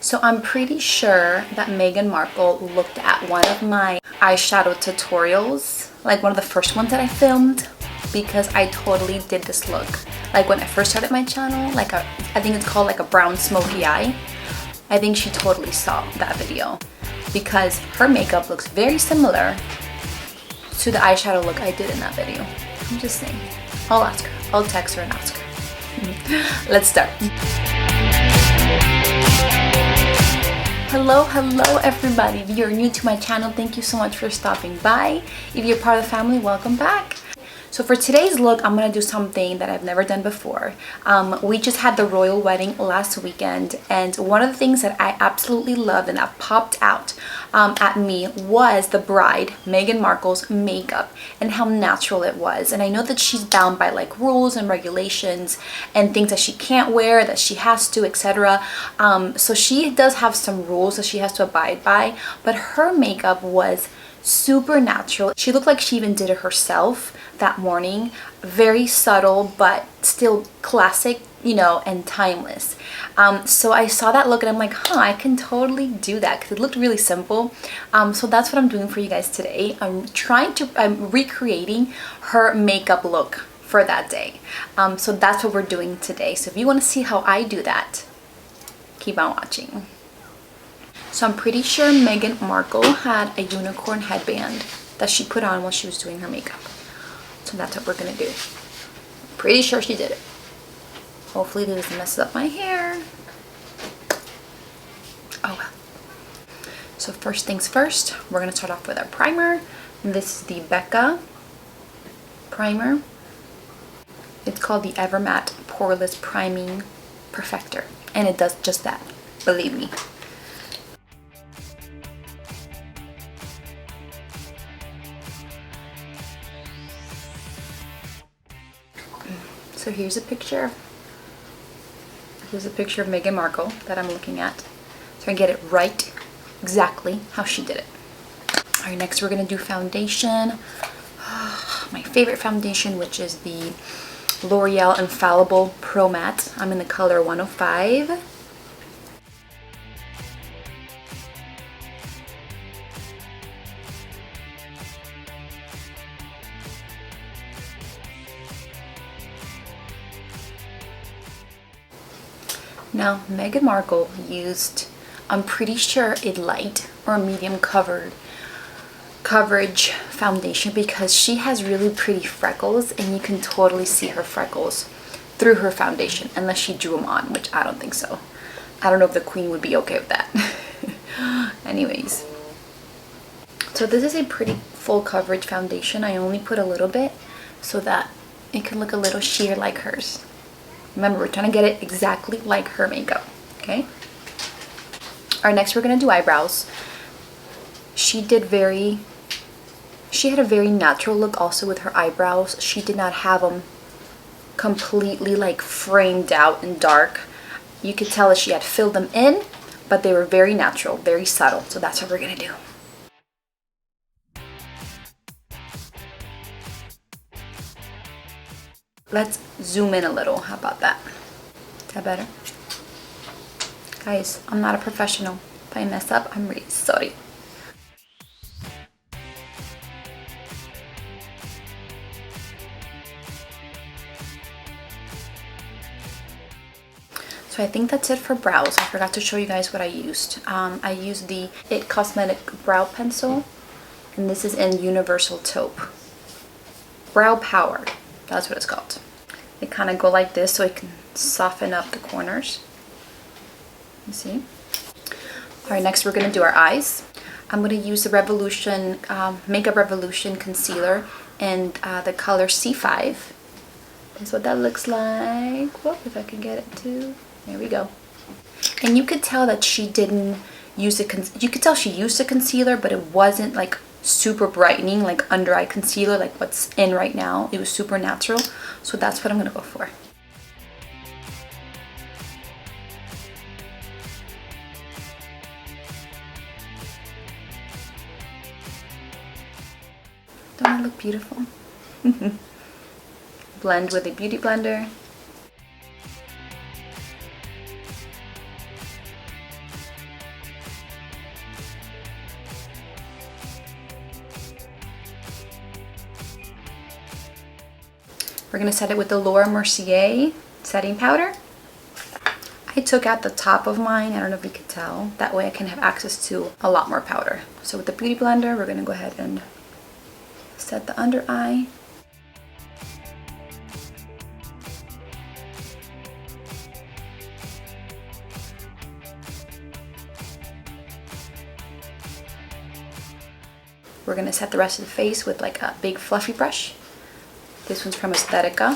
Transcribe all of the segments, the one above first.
So I'm pretty sure that Meghan Markle looked at one of my eyeshadow tutorials, like one of the first ones that I filmed, because I totally did this look. Like when I first started my channel, like I think it's called like a brown smoky eye. I think she totally saw that video because her makeup looks very similar to the eyeshadow look I did in that video. I'm just saying. I'll ask her. I'll text her and ask her. Let's start. Hello everybody. If you're new to my channel, thank you so much for stopping by. If you're part of the family, welcome back. So for today's look, I'm gonna do something that I've never done before. We just had the royal wedding last weekend, and one of the things that I absolutely loved and that popped out at me was the bride, Meghan Markle's makeup and how natural it was. And I know that she's bound by like rules and regulations and things that she can't wear, that she has to, etc. So she does have some rules that she has to abide by, but her makeup was super natural. She looked like she even did it herself that morning. Very subtle but still classic, you know, and timeless. So I saw that look and I'm like, huh, I can totally do that because it looked really simple. So that's what I'm doing for you guys today. I'm recreating her makeup look for that day. So that's what we're doing today. So if you want to see how I do that, keep on watching. So I'm pretty sure Meghan Markle had a unicorn headband that she put on while she was doing her makeup. So that's what we're gonna do. Pretty sure she did it. Hopefully this doesn't mess up my hair. Oh well. So first things first, we're gonna start off with our primer. This is the Becca primer. It's called the Evermatte Poreless Priming Perfector. And it does just that, believe me. So here's a picture of Meghan Markle that I'm looking at. So I get it right exactly how she did it. Alright, next we're gonna do foundation. My favorite foundation, which is the L'Oreal Infallible Pro Matte. I'm in the color 105. Now, Meghan Markle used, I'm pretty sure, a light or medium coverage foundation because she has really pretty freckles and you can totally see her freckles through her foundation unless she drew them on, which I don't think so. I don't know if the queen would be okay with that. Anyways, so this is a pretty full coverage foundation. I only put a little bit so that it can look a little sheer like hers. Remember, we're trying to get it exactly like her makeup, okay? Alright, next we're going to do eyebrows. She had a very natural look also with her eyebrows. She did not have them completely like framed out and dark. You could tell that she had filled them in, but they were very natural, very subtle. So that's what we're going to do. Let's zoom in a little. How about that? Is that better? Guys, I'm not a professional. If I mess up, I'm really sorry. So I think that's it for brows. I forgot to show you guys what I used. I used the It Cosmetic Brow Pencil, and this is in Universal Taupe. Brow Power. That's what it's called. They kind of go like this so it can soften up the corners. You see? Alright, next we're going to do our eyes. I'm going to use the Revolution, Makeup Revolution Concealer in the color C5. That's what that looks like. Whoop, if I can get it too. There we go. And you could tell that she didn't use you could tell she used a concealer, but it wasn't like super brightening like under eye concealer like what's in right now. It was super natural, so that's what I'm gonna go for. Don't I look beautiful? Blend with a beauty blender. We're gonna set it with the Laura Mercier setting powder. I took out the top of mine, I don't know if you could tell. That way I can have access to a lot more powder. So with the Beauty Blender, we're gonna go ahead and set the under eye. We're gonna set the rest of the face with like a big fluffy brush. This one's from Aesthetica.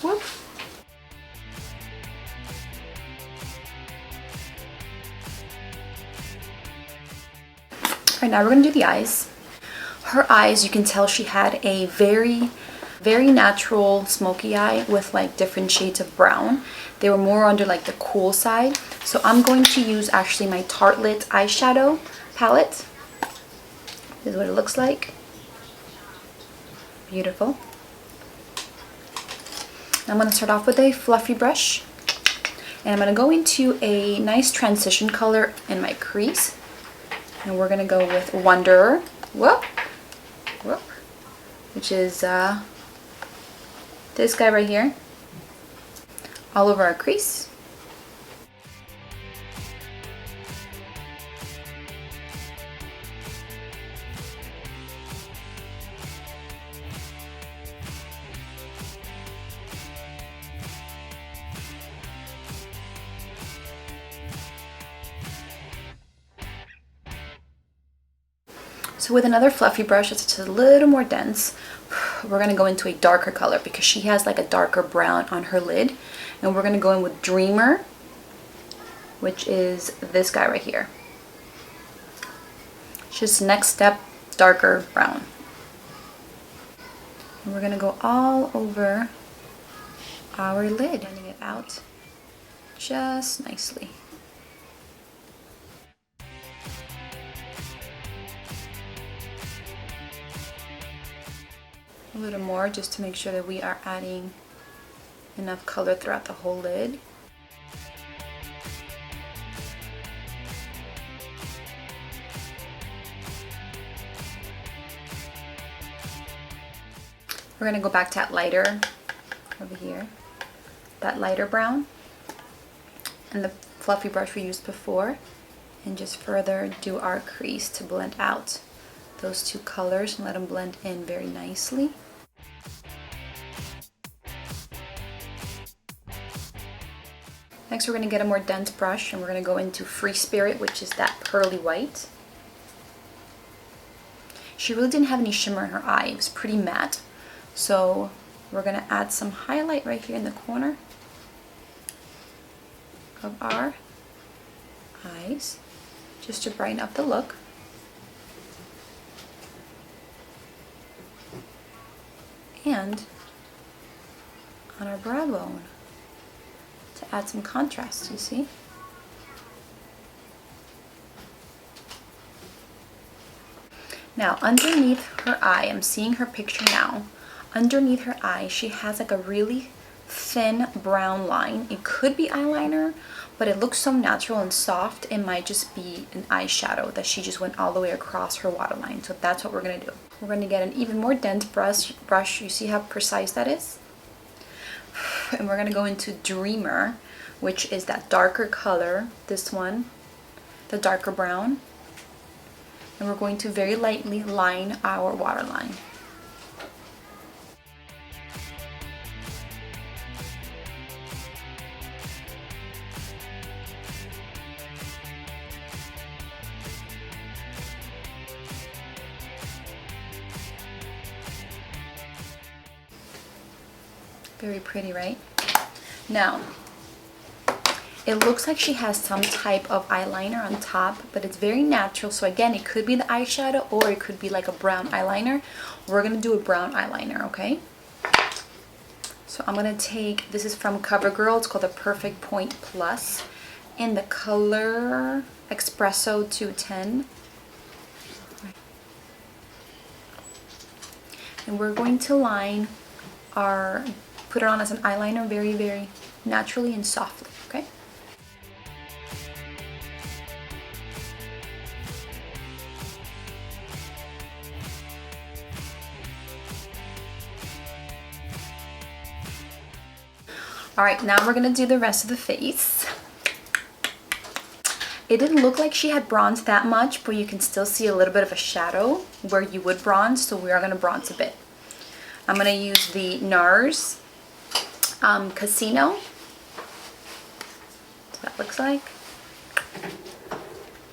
Whoop. Alright, now we're gonna do the eyes. Her eyes, you can tell she had a very natural smoky eye with like different shades of brown. They were more under like the cool side. So I'm going to use actually my Tartelette eyeshadow palette. This is what it looks like. Beautiful. I'm going to start off with a fluffy brush. And I'm going to go into a nice transition color in my crease. And we're going to go with Wanderer. Whoop. Whoop. Which is this guy right here. All over our crease. So with another fluffy brush that's just a little more dense, we're going to go into a darker color because she has like a darker brown on her lid. And we're going to go in with Dreamer, which is this guy right here. Just next step, darker brown. And we're going to go all over our lid, blending it out just nicely. A little more just to make sure that we are adding enough color throughout the whole lid. We're going to go back to that lighter over here, that lighter brown, and the fluffy brush we used before, and just further do our crease to blend out those two colors and let them blend in very nicely. Next, we're going to get a more dense brush and we're going to go into Free Spirit, which is that pearly white. She really didn't have any shimmer in her eye. It was pretty matte. So we're going to add some highlight right here in the corner of our eyes, just to brighten up the look. And on our brow bone to add some contrast, you see? Now underneath her eye, I'm seeing her picture now. Underneath her eye, she has like a really thin brown line. It could be eyeliner, but it looks so natural and soft, it might just be an eyeshadow that she just went all the way across her waterline. So that's what we're gonna do. We're gonna get an even more dense brush. You see how precise that is? And we're gonna go into Dreamer, which is that darker color, this one, the darker brown. And we're going to very lightly line our waterline. Very pretty, right? Now, it looks like she has some type of eyeliner on top, but it's very natural. So again, it could be the eyeshadow or it could be like a brown eyeliner. We're gonna do a brown eyeliner, okay? So I'm gonna take, this is from CoverGirl, it's called the Perfect Point Plus in the color Expresso 210. And we're going to line our, put it on as an eyeliner very, very naturally and softly, okay? All right, now we're gonna do the rest of the face. It didn't look like she had bronze that much, but you can still see a little bit of a shadow where you would bronze, so we are gonna bronze a bit. I'm gonna use the Nars Casino. So that looks like.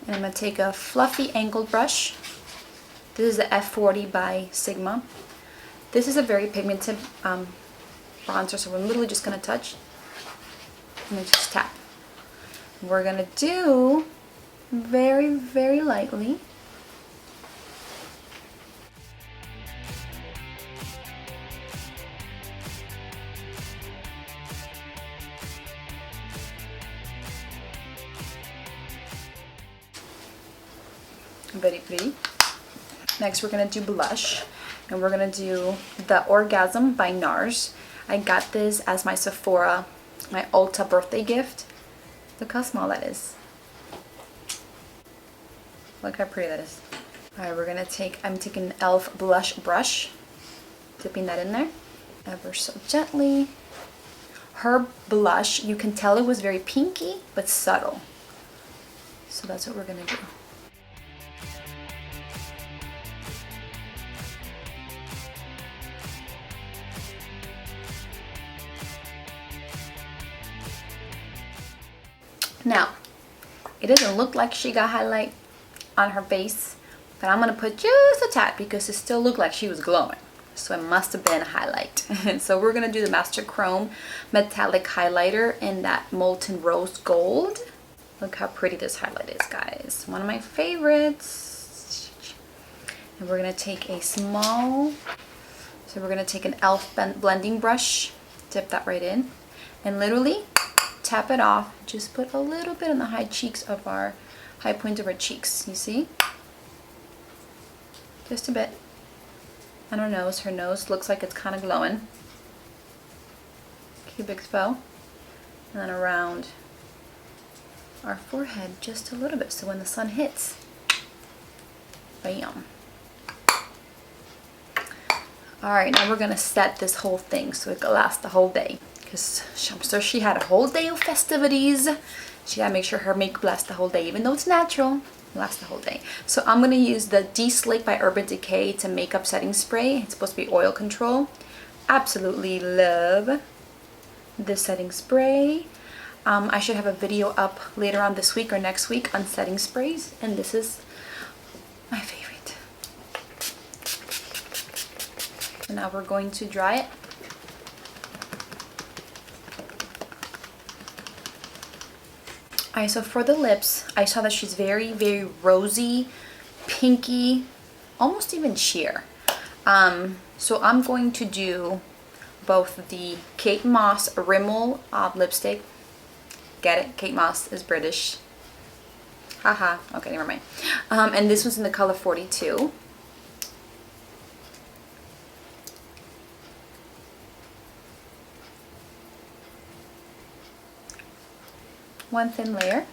And I'm gonna take a fluffy angled brush. This is the F40 by Sigma. This is a very pigmented bronzer, so we're literally just gonna touch and then just tap. We're gonna do very, very lightly. Very pretty. Next we're gonna do blush, and we're gonna do the Orgasm by Nars. I got this as my Sephora, my Ulta birthday gift. Look how small that is. Look how pretty that is. Alright, we're gonna take, I'm taking an e.l.f. blush brush, dipping that in there ever so gently. Her blush, you can tell it was very pinky but subtle. So that's what we're gonna do. Now, it doesn't look like she got highlight on her face, but I'm gonna put just a tad because it still looked like she was glowing. So it must have been a highlight. So we're gonna do the Master Chrome Metallic Highlighter in that Molten Rose Gold. Look how pretty this highlight is, guys. One of my favorites. And we're gonna take a small, so we're gonna take an e.l.f. blending brush, dip that right in, and literally tap it off. Just put a little bit on the high cheeks of our high point of our cheeks. You see? Just a bit. On her nose. Her nose looks like it's kind of glowing. Cubic bow. And then around our forehead just a little bit, so when the sun hits, bam. Alright, now we're gonna set this whole thing so it can last the whole day. Because I'm sure she had a whole day of festivities. She gotta make sure her makeup lasts the whole day, even though it's natural, it lasts the whole day. So I'm gonna use the De-Slick by Urban Decay. It's a makeup setting spray. It's supposed to be oil control. Absolutely love this setting spray. I should have a video up later on this week or next week on setting sprays, and this is my favorite. And now we're going to dry it. Alright, so for the lips, I saw that she's very, very rosy, pinky, almost even sheer. So I'm going to do both the Kate Moss Rimmel lipstick. Get it? Kate Moss is British. Haha. Okay, never mind. And this was in the color 42. One thin layer,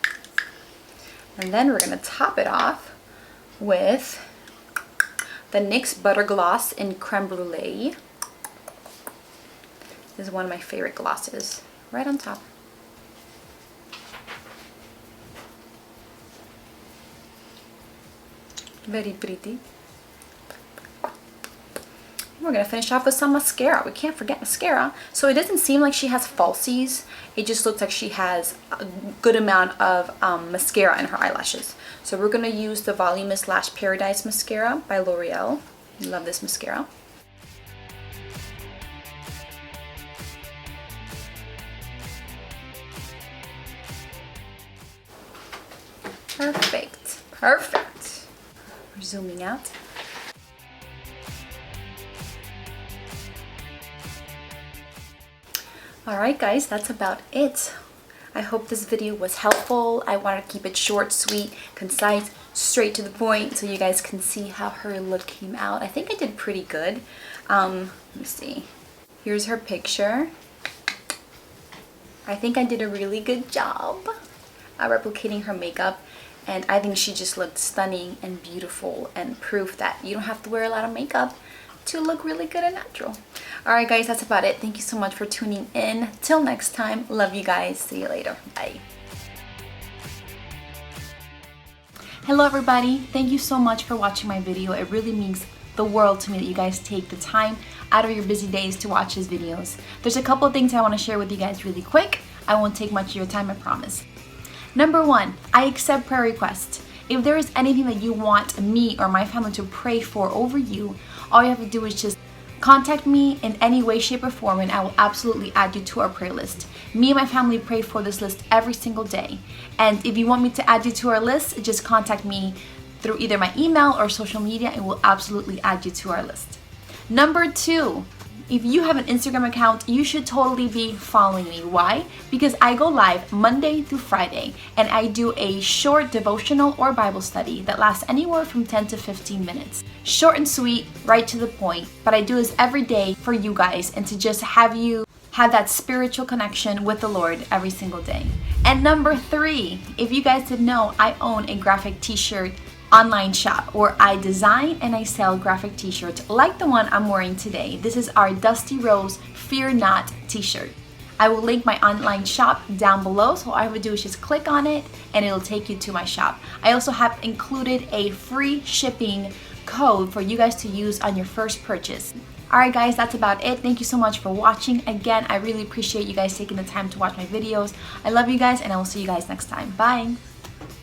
and then we're going to top it off with the NYX Butter Gloss in Creme Brûlée. This is one of my favorite glosses. Right on top. Very pretty. We're going to finish off with some mascara. We can't forget mascara. So it doesn't seem like she has falsies. It just looks like she has a good amount of mascara in her eyelashes. So we're going to use the Voluminous Lash Paradise Mascara by Loreal. Love this mascara. Perfect. Perfect. We're zooming out. Alright guys, that's about it. I hope this video was helpful. I wanted to keep it short, sweet, concise, straight to the point so you guys can see how her look came out. I think I did pretty good. Let me see. Here's her picture. I think I did a really good job at replicating her makeup, and I think she just looked stunning and beautiful and proof that you don't have to wear a lot of makeup to look really good and natural. Alright guys, that's about it. Thank you so much for tuning in. Till next time, love you guys. See you later. Bye. Hello everybody. Thank you so much for watching my video. It really means the world to me that you guys take the time out of your busy days to watch these videos. There's a couple of things I want to share with you guys really quick. I won't take much of your time, I promise. Number one, I accept prayer requests. If there is anything that you want me or my family to pray for over you, all you have to do is just contact me in any way, shape, or form, and I will absolutely add you to our prayer list. Me and my family pray for this list every single day. And if you want me to add you to our list, just contact me through either my email or social media and we'll absolutely add you to our list. Number two, if you have an Instagram account, you should totally be following me. Why? Because I go live Monday through Friday and I do a short devotional or Bible study that lasts anywhere from 10 to 15 minutes. Short and sweet, right to the point, but I do this every day for you guys and to just have you have that spiritual connection with the Lord every single day. And number three, if you guys didn't know, I own a graphic t-shirt online shop where I design and I sell graphic t-shirts like the one I'm wearing today. This is our Dusty Rose Fear Not t-shirt. I will link my online shop down below, so all I would do is just click on it and it'll take you to my shop. I also have included a free shipping code for you guys to use on your first purchase. Alright guys, that's about it. Thank you so much for watching. Again, I really appreciate you guys taking the time to watch my videos. I love you guys and I will see you guys next time. Bye!